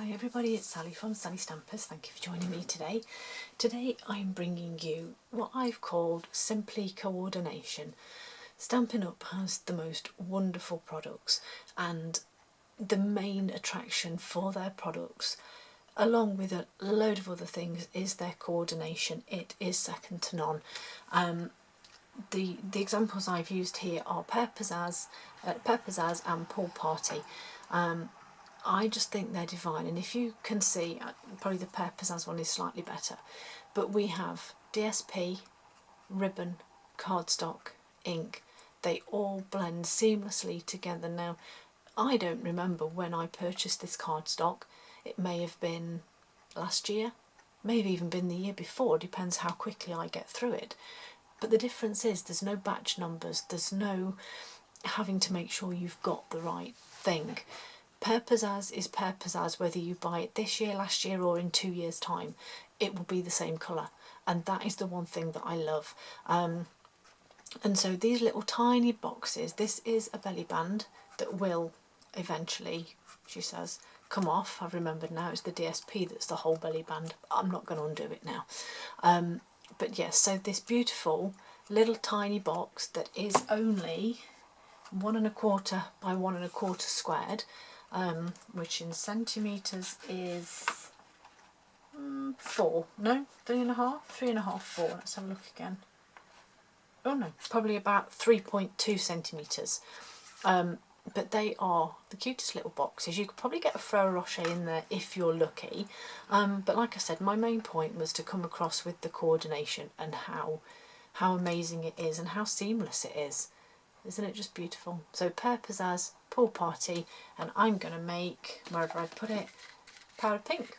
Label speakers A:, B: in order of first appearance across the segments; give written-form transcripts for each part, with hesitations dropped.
A: Hi everybody, it's Sally from Sally Stampers. Thank you for joining me today. Today I'm bringing you what I've called Simply Coordination. Stampin' Up has the most wonderful products, and the main attraction for their products, along with a load of other things, is their coordination. It is second to none. The examples I've used here are Pear Pizzazz and Pool Party. I just think they're divine, and if you can see, probably the Pear Pizzazz one is slightly better, but we have DSP, ribbon, cardstock, ink. They all blend seamlessly together. Now, I don't remember when I purchased this cardstock. It may have been last year, may have even been the year before, depends how quickly I get through it. But the difference is there's no batch numbers, there's no having to make sure you've got the right thing. Pear Pizzazz is Pear Pizzazz whether you buy it this year, last year or in 2 years' time. It will be the same colour, and that is the one thing that I love. And so these little tiny boxes, this is a belly band that will eventually, she says, come off. I've remembered now, it's the DSP that's the whole belly band. I'm not going to undo it now. But yes, so this beautiful little tiny box that is only 1 1/4 by 1 1/4 squared, which in centimetres is 4, no, 3.5, 3.5, 4. Let's have a look again. Oh no, probably about 3.2 centimetres. But they are the cutest little boxes. You could probably get a Ferrero Rocher in there if you're lucky. But like I said, my main point was to come across with the coordination and how amazing it is and how seamless it is. Isn't it just beautiful? So Pear Pizzazz, Pool Party, and I'm going to make, wherever I've put it, powder pink.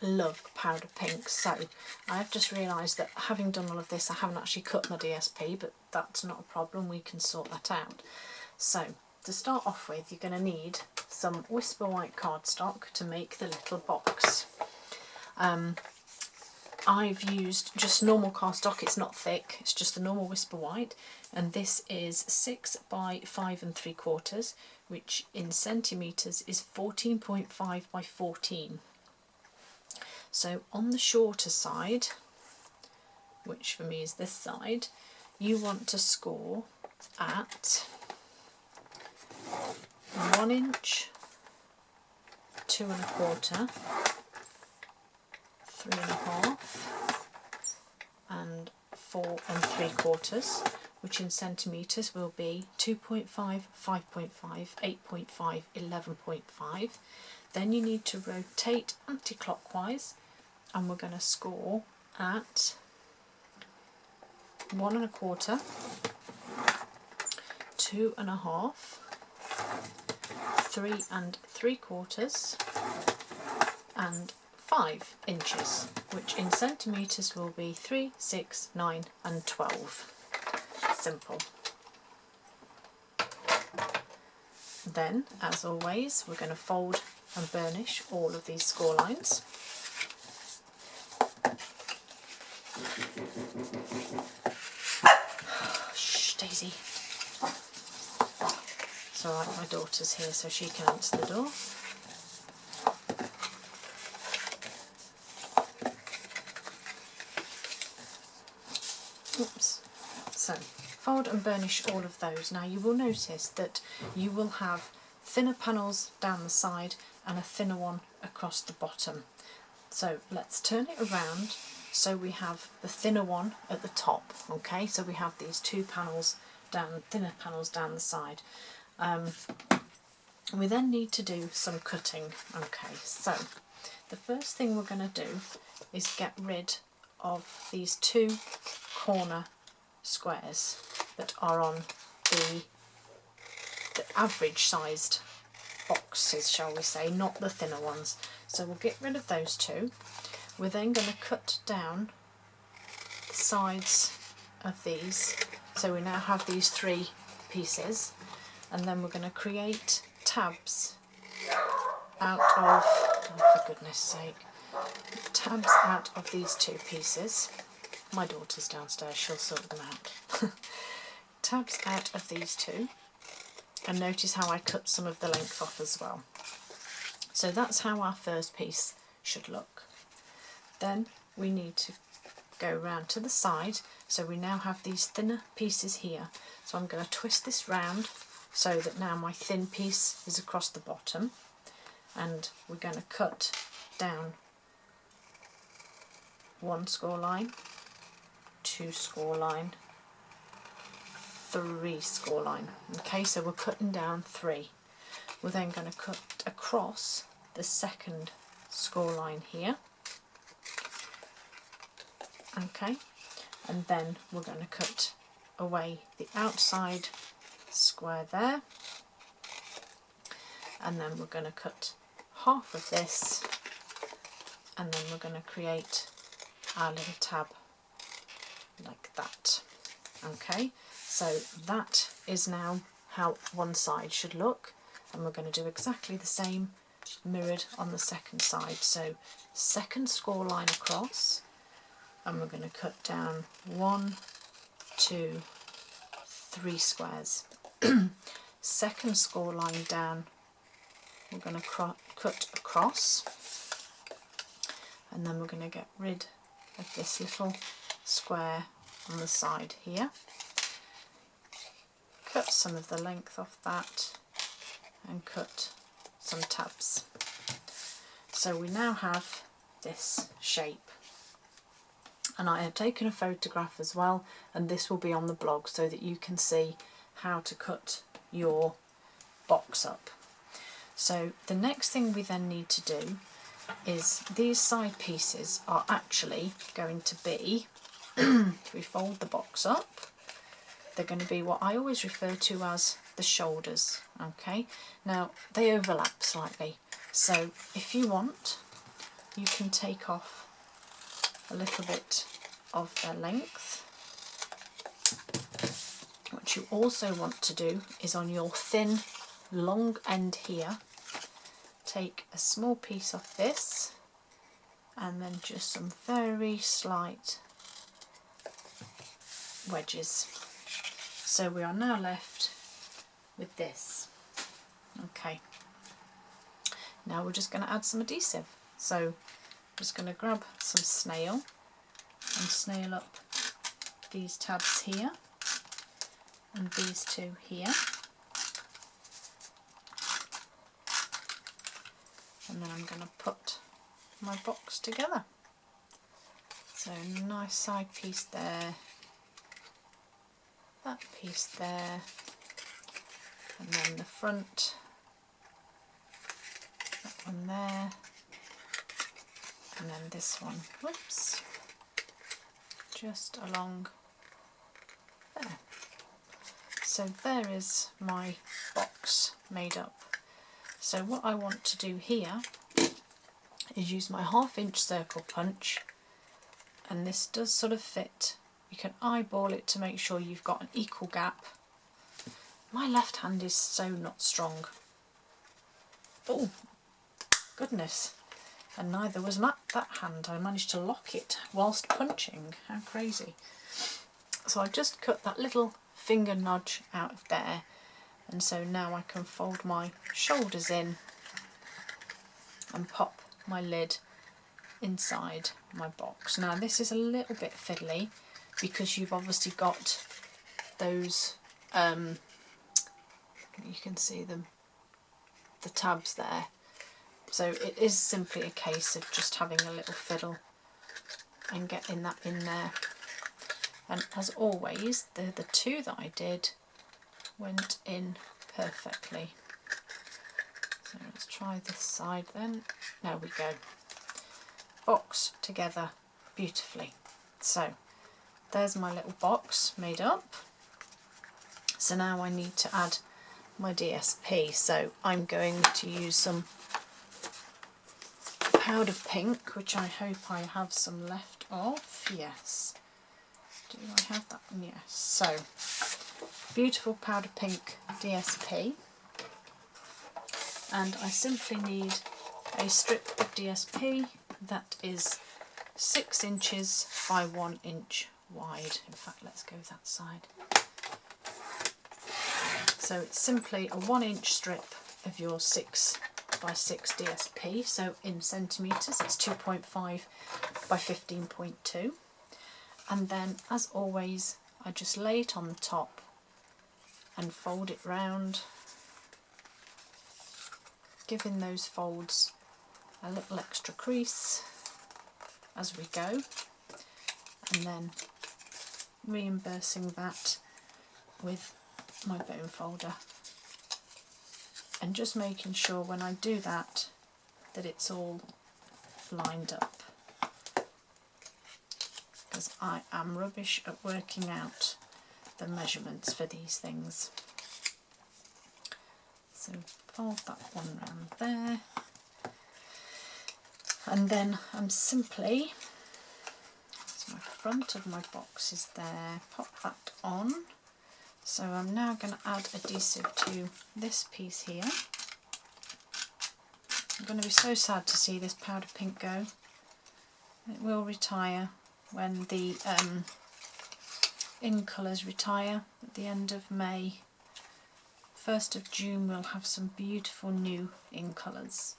A: Love powder pink. So I've just realised that having done all of this, I haven't actually cut my DSP, but that's not a problem, we can sort that out. So to start off with, you're going to need some Whisper White cardstock to make the little box. I've used just normal cardstock, it's not thick, it's just the normal Whisper White, and this is 6 by 5 3/4, which in centimetres is 14.5 by 14. So on the shorter side, which for me is this side, you want to score at 1 inch, 2 1/4, 3.5 and 4 3/4, which in centimetres will be 2.5, 5.5, 8.5, 11.5. Then you need to rotate anti-clockwise, and we're going to score at 1 1/4, 2.5, 3 3/4 and 5 inches, which in centimetres will be 3, 6, 9 and 12. Simple. Then, as always, we're going to fold and burnish all of these score lines. Shh, Daisy. It's alright, my daughter's here so she can answer the door. Oops. So, fold and burnish all of those. Now you will notice that you will have thinner panels down the side and a thinner one across the bottom. So let's turn it around so we have the thinner one at the top. Okay, so we have these two panels down, thinner panels down the side. We then need to do some cutting. Okay, so the first thing we're going to do is get rid of these two corner squares that are on the average sized boxes, shall we say, not the thinner ones. So we'll get rid of those two. We're then going to cut down the sides of these, so we now have these 3 pieces, and then we're going to create tabs out of, oh, for goodness sake, tabs out of these 2 pieces. My daughter's downstairs, she'll sort them out. Tabs out of these 2, and notice how I cut some of the length off as well. So that's how our first piece should look. Then we need to go round to the side, so we now have these thinner pieces here. So I'm going to twist this round so that now my thin piece is across the bottom, and we're going to cut down 1 score line, 2 score line, 3 score line. Okay, so we're cutting down 3. We're then going to cut across the second score line here. Okay, and then we're going to cut away the outside square there, and then we're going to cut half of this, and then we're going to create our little tab like that. Okay, so that is now how one side should look, and we're going to do exactly the same mirrored on the second side. So second score line across, and we're going to cut down 1, 2, 3 squares. Second score line down, we're going to cut across, and then we're going to get rid of this little square on the side here. Cut some of the length off that and cut some tabs. So we now have this shape. And I have taken a photograph as well, and this will be on the blog so that you can see how to cut your box up. So the next thing we then need to do is these side pieces are actually going to be, if we fold the box up, they're going to be what I always refer to as the shoulders. Okay, now they overlap slightly, so if you want, you can take off a little bit of their length. What you also want to do is on your thin long end here, take a small piece of this and then just some very slight wedges. So we are now left with this. Okay, now we're just going to add some adhesive. So I'm just going to grab some snail and snail up these tabs here and these two here, and then I'm going to put my box together. So nice side piece there, that piece there, and then the front, that one there, and then this one, whoops, just along there. So there is my box made up. So what I want to do here is use my 1/2 inch circle punch, and this does sort of fit. You can eyeball it to make sure you've got an equal gap. My left hand is so not strong. Oh goodness, and neither was that hand. I managed to lock it whilst punching. How crazy. So I've just cut that little finger nudge out of there, and so now I can fold my shoulders in and pop my lid inside my box. Now this is a little bit fiddly because you've obviously got those, you can see them, the tabs there. So it is simply a case of just having a little fiddle and getting that in there. And as always, the two that I did went in perfectly. So let's try this side then. There we go. Box together beautifully. So there's my little box made up. So now I need to add my DSP. So I'm going to use some powder pink, which I hope I have some left of. Yes. Do I have that? Yes. So, beautiful powder pink DSP, and I simply need a strip of DSP that is 6 inches by 1 inch wide. In fact, let's go that side. So it's simply a 1 inch strip of your 6 by 6 DSP, so in centimetres it's 2.5 by 15.2. And then, as always, I just lay it on the top and fold it round, giving those folds a little extra crease as we go, and then reimbursing that with my bone folder, and just making sure when I do that it's all lined up, because I am rubbish at working out the measurements for these things. So fold that one round there, and then I'm simply, so my front of my box is there, pop that on. So I'm now going to add adhesive to this piece here. I'm going to be so sad to see this powder pink go. It will retire when the in colours retire at the end of May. 1st of June we'll have some beautiful new in colours.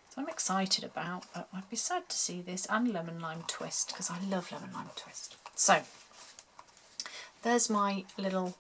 A: So I'm excited about, but I'd be sad to see this, and lemon lime twist, because I love lemon lime twist. So there's my little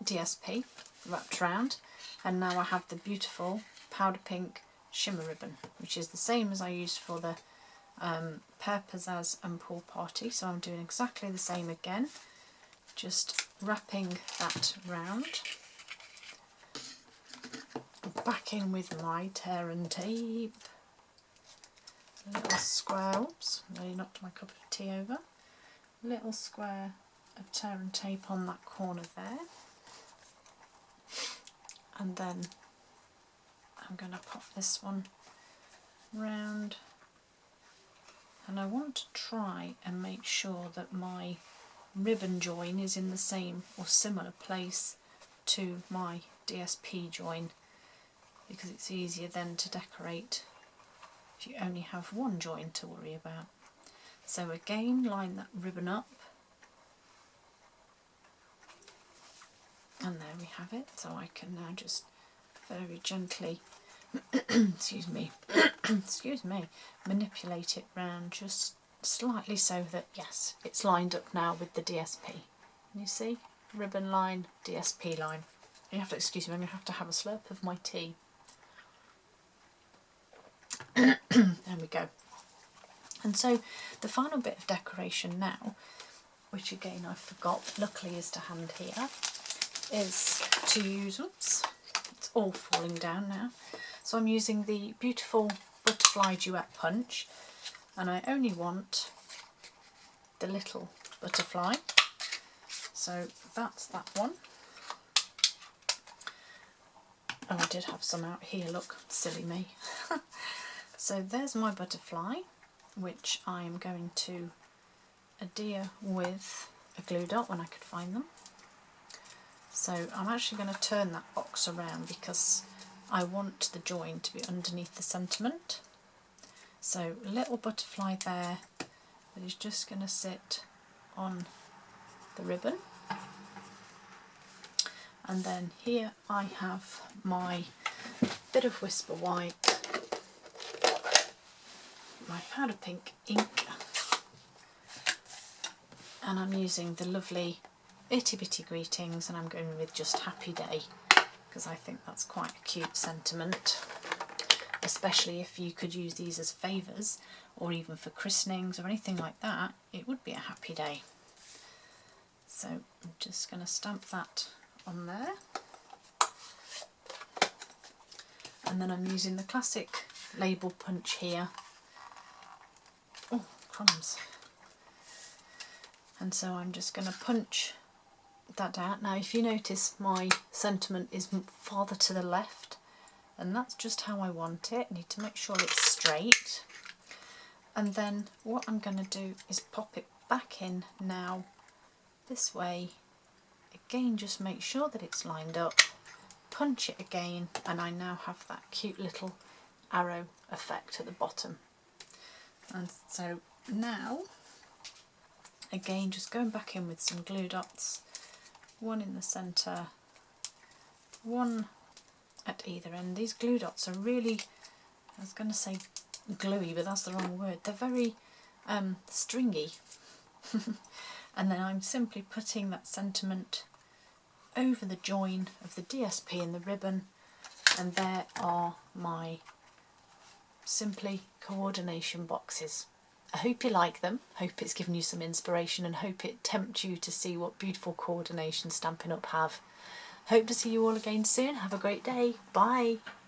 A: DSP wrapped around, and now I have the beautiful powder pink shimmer ribbon, which is the same as I used for the Pear Pizzazz and Pool Party. So I'm doing exactly the same again, just wrapping that round, back in with my tear and tape, a little square, oops, nearly knocked my cup of tea over, little square of tear and tape on that corner there, and then I'm going to pop this one round, and I want to try and make sure that my ribbon join is in the same or similar place to my DSP join, because it's easier then to decorate if you only have one join to worry about. So again, line that ribbon up, and there we have it. So I can now just very gently excuse me manipulate it round just slightly, so that yes, it's lined up now with the DSP. You see, ribbon line, DSP line. You have to excuse me, I'm going to have a slurp of my tea. There we go. And so the final bit of decoration now, which again I forgot, luckily is to hand here, is to use, oops, it's all falling down now. So I'm using the beautiful Butterfly Duet Punch, and I only want the little butterfly. So that's that one. Oh, I did have some out here, look, silly me. So there's my butterfly, which I'm going to adhere with a glue dot when I could find them. So I'm actually going to turn that box around because I want the join to be underneath the sentiment. So a little butterfly there that is just going to sit on the ribbon. And then here I have my bit of Whisper White, my powder pink ink, and I'm using the lovely Itty Bitty Greetings, and I'm going with just Happy Day because I think that's quite a cute sentiment, especially if you could use these as favours or even for christenings or anything like that. It would be a happy day. So I'm just going to stamp that on there, and then I'm using the classic label punch here. Oh, crumbs. And so I'm just going to punch that out. Now if you notice, my sentiment is farther to the left, and that's just how I want it. I need to make sure it's straight. And then what I'm going to do is pop it back in now this way. Again, just make sure that it's lined up, punch it again, and I now have that cute little arrow effect at the bottom. And so now, again, just going back in with some glue dots, one in the centre, one at either end. These glue dots are really, I was going to say gluey, but that's the wrong word. They're very stringy. And then I'm simply putting that sentiment over the join of the DSP and the ribbon, and there are my Simply coordination boxes. I hope you like them, hope it's given you some inspiration, and hope it tempts you to see what beautiful coordination Stampin' Up! Have. Hope to see you all again soon. Have a great day. Bye.